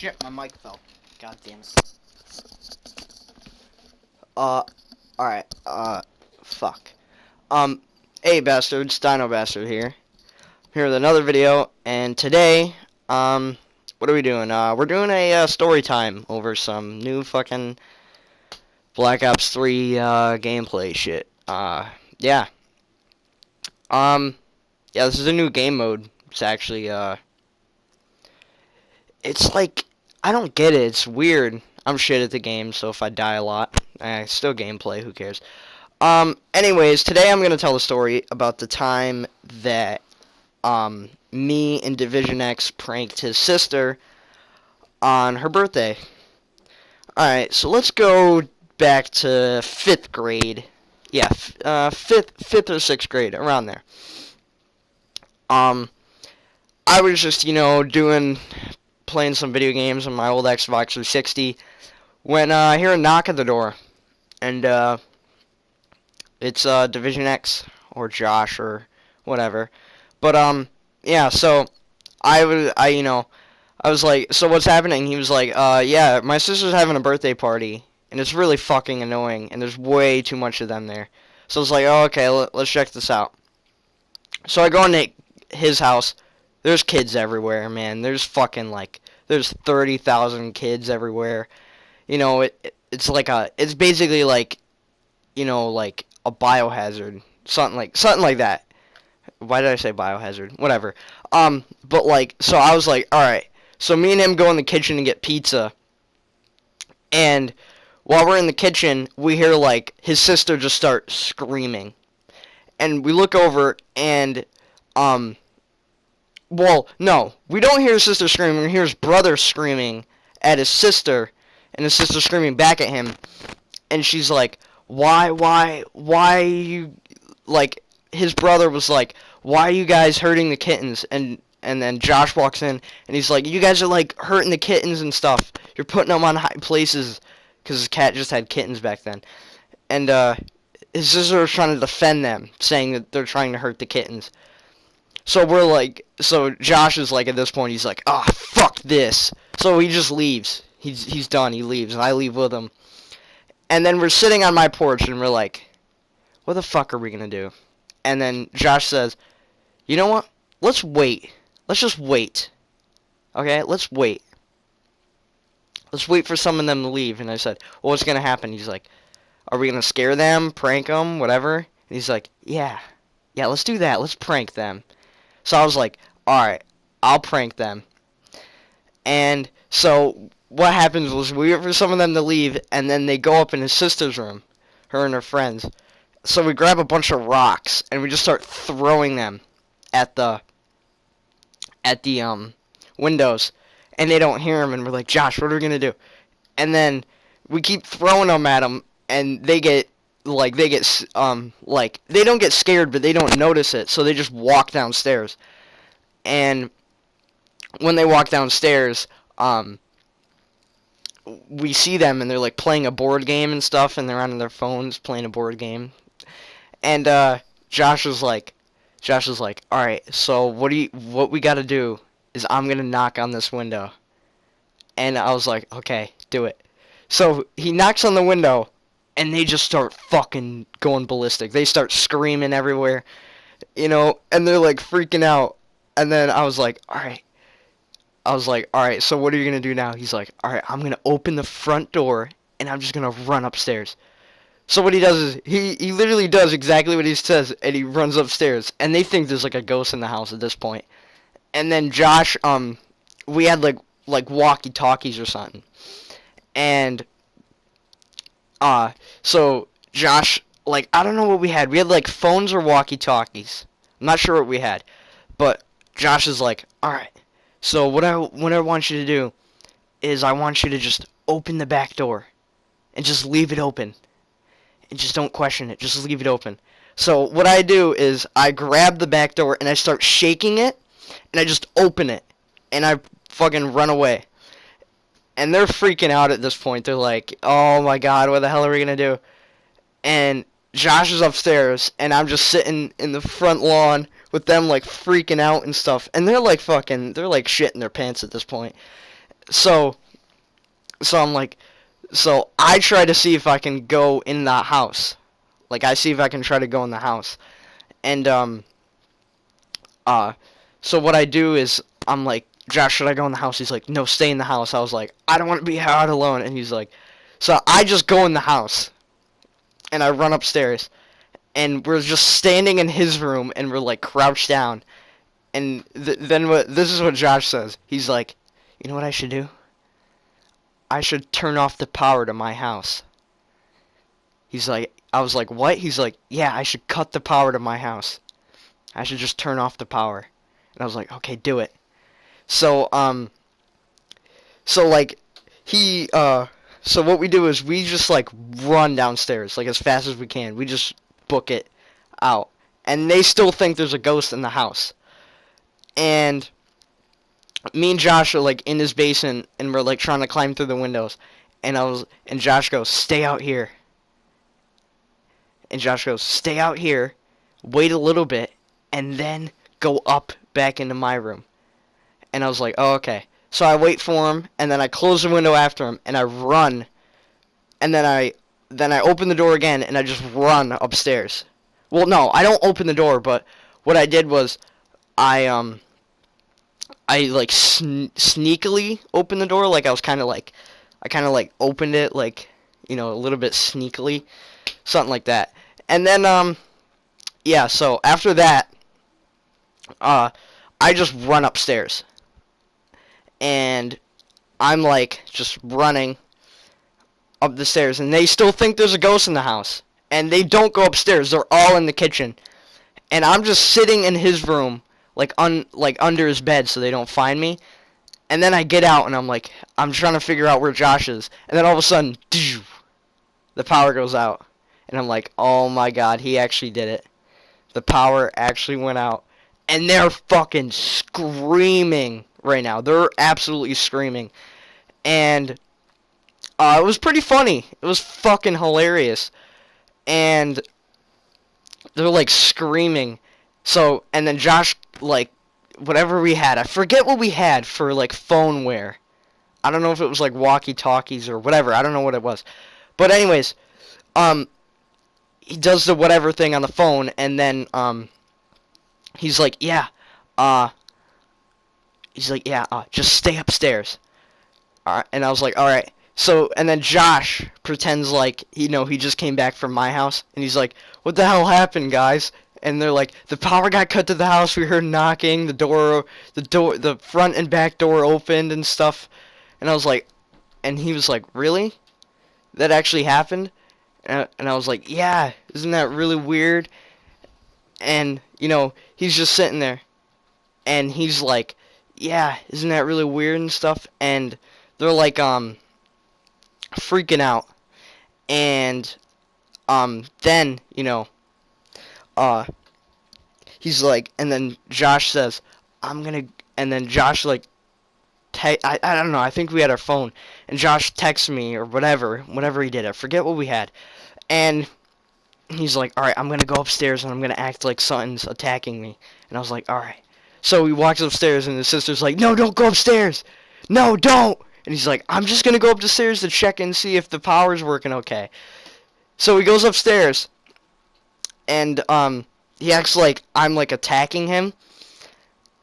Shit, my mic fell. God damn it. Alright, fuck. Hey bastards, Dino Bastard here. Here with another video, and today, what are we doing? We're doing a, story time over some new fucking Black Ops 3, gameplay shit. Yeah. Yeah, this is a new game mode. It's actually, it's like, I don't get it, it's weird. I'm shit at the game, so if I die a lot, still gameplay, who cares? Anyways, today I'm going to tell a story about the time that, me and Division X pranked his sister on her birthday. Alright, so let's go back to 5th grade. Yeah, 5th or 6th grade, around there. I was just, playing some video games on my old Xbox 360 when, I hear a knock at the door. And, it's, Division X, or Josh, or whatever. But, yeah, so, I was like, so what's happening? He was like, yeah, my sister's having a birthday party, and it's really fucking annoying, and there's way too much of them there. So I was like, oh, okay, let's check this out. So I go into his house. There's kids everywhere, man. There's fucking, there's 30,000 kids everywhere. It's basically like, like a biohazard. Something like that. Why did I say biohazard? Whatever. But so I was like, alright. So me and him go in the kitchen and get pizza. And while we're in the kitchen, we hear, his sister just start screaming. And we look over and, well, no. We don't hear his sister screaming. We hear his brother screaming at his sister. And his sister screaming back at him. And she's like, why you, his brother was like, why are you guys hurting the kittens? And then Josh walks in, and he's like, you guys are, hurting the kittens and stuff. You're putting them on high places. Because his cat just had kittens back then. And, his sister was trying to defend them, saying that they're trying to hurt the kittens. So so Josh is at this point, he's like, ah, fuck this. So he just leaves. He's done, he leaves, and I leave with him. And then we're sitting on my porch, and we're like, what the fuck are we gonna do? And then Josh says, you know what? Let's wait. Let's just wait. Okay, let's wait. Let's wait for some of them to leave. And I said, well, what's gonna happen? He's like, are we gonna scare them, prank them, whatever? And he's like, yeah, let's do that. Let's prank them. So I was like, alright, I'll prank them. And so what happens was we wait for some of them to leave, and then they go up in his sister's room, her and her friends. So we grab a bunch of rocks, and we just start throwing them at the windows, and they don't hear them, and we're like, Josh, what are we gonna do? And then we keep throwing them at them, and they don't get scared, but they don't notice it, so they just walk downstairs. And when they walk downstairs, we see them, and they're playing a board game and stuff, and they're on their phones playing a board game. And Josh was like, alright, so what we gotta do is I'm gonna knock on this window. And I was like, okay, do it. So he knocks on the window, and they just start fucking going ballistic. They start screaming everywhere, and they're freaking out. And then I was like, alright, so what are you gonna do now? He's like, alright, I'm gonna open the front door, and I'm just gonna run upstairs. So what he does is, he literally does exactly what he says, and he runs upstairs. And they think there's a ghost in the house at this point. And then Josh, we had walkie-talkies or something. And, so Josh, I don't know what we had. We had phones or walkie-talkies. I'm not sure what we had. But Josh is like, alright, so what I want you to do is I want you to just open the back door. And just leave it open. And just don't question it. Just leave it open. So what I do is I grab the back door and I start shaking it. And I just open it. And I fucking run away. And they're freaking out at this point. They're like, oh my god, what the hell are we going to do? And Josh is upstairs. And I'm just sitting in the front lawn with them freaking out and stuff. And they're they're shitting their pants at this point. so I'm like, so I try to see if I can go in the house. Like, I see if I can try to go in the house. And, so what I do is, I'm like, Josh, should I go in the house? He's like, no, stay in the house. I was like, I don't want to be out alone. And he's like, so I just go in the house. And I run upstairs. And we're just standing in his room, and we're, like, crouched down. And then this is what Josh says. He's like, you know what I should do? I should turn off the power to my house. He's like, I was like, what? He's like, yeah, I should cut the power to my house. I should just turn off the power. And I was like, okay, do it. So, like, so what we do is we just, like, run downstairs, like, as fast as we can. We just book it out. And they still think there's a ghost in the house. And me and Josh are, like, in his basement, and we're, like, trying to climb through the windows. And Josh goes, stay out here. And Josh goes, stay out here, wait a little bit, and then go up back into my room. And I was like, oh, okay. So I wait for him, and then I close the window after him, and I run. And then I open the door again, and I just run upstairs. Well, no, I don't open the door, but what I did was I like sneakily opened the door, like I kind of like opened it, like, you know, a little bit sneakily, something like that. And then yeah, so after that, I just run upstairs, and I'm like just running up the stairs, and they still think there's a ghost in the house, and they don't go upstairs. They're all in the kitchen, and I'm just sitting in his room, like under his bed, so they don't find me. And then I get out, and I'm trying to figure out where Josh is, and then all of a sudden, the power goes out, and I'm like, oh my god, he actually did it. The power actually went out, and they're fucking screaming right now. They're absolutely screaming, and it was pretty funny. It was fucking hilarious, and they're like screaming. So, and then Josh, like, whatever we had, I forget what we had for like phoneware. I don't know if it was like walkie-talkies or whatever. I don't know what it was. But anyways, he does the whatever thing on the phone, and then he's like, yeah, just stay upstairs. Alright, and I was like, alright. So, and then Josh pretends like, you know, he just came back from my house, and he's like, what the hell happened, guys? And they're like, the power got cut to the house, we heard knocking, the front and back door opened and stuff. And I was like, and he was like, really? That actually happened? And I was like, yeah, isn't that really weird? And, you know, he's just sitting there, and he's like, yeah, isn't that really weird and stuff? And they're like, freaking out. And, then, you know, he's like, and then Josh says, and then Josh, like, I don't know, I think we had our phone, and Josh texts me, or whatever he did, I forget what we had, and he's like, alright, I'm gonna go upstairs, and I'm gonna act like something's attacking me, and I was like, alright. So he walks upstairs, and his sister's like, no, don't go upstairs, no, don't, and he's like, I'm just gonna go up the stairs to check and see if the power's working okay. So he goes upstairs, and, he acts like I'm, like, attacking him,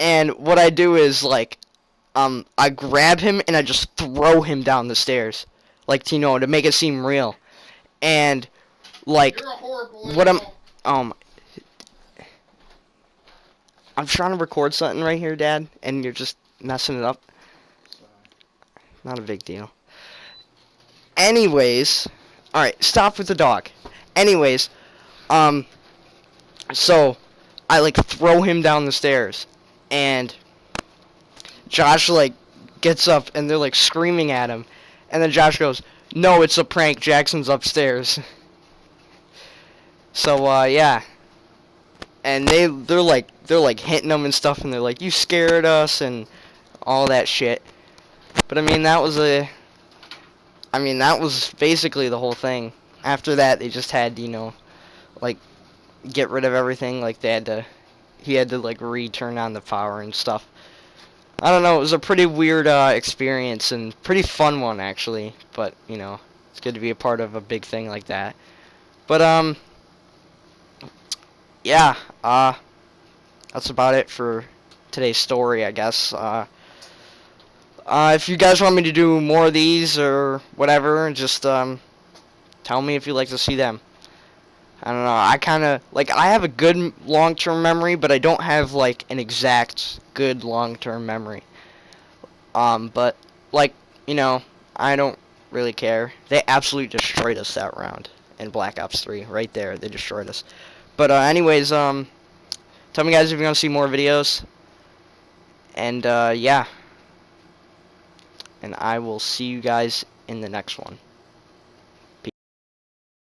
and what I do is, like, I grab him, and I just throw him down the stairs, like, you know, to make it seem real, and, like, what I'm trying to record something right here, Dad, and you're just messing it up. Not a big deal. Anyways, alright, stop with the dog. Anyways, so, I, like, throw him down the stairs, and Josh, like, gets up, and they're, like, screaming at him, and then Josh goes, no, it's a prank, Jackson's upstairs. So, yeah, and they're like hitting him and stuff, and they're like, you scared us, and all that shit. But, I mean, that was basically the whole thing. After that, they just had, you know, like, get rid of everything, like, he had to, like, turn on the power and stuff. I don't know, it was a pretty weird experience and pretty fun one actually, but you know, it's good to be a part of a big thing like that. But yeah, that's about it for today's story, I guess. If you guys want me to do more of these or whatever, just tell me if you'd like to see them. I don't know. I kind of like I have a good long-term memory, but I don't have like an exact good long-term memory. But like, you know, I don't really care. They absolutely destroyed us that round in Black Ops 3. Right there, they destroyed us. But anyways, tell me guys if you want to see more videos. And yeah, and I will see you guys in the next one.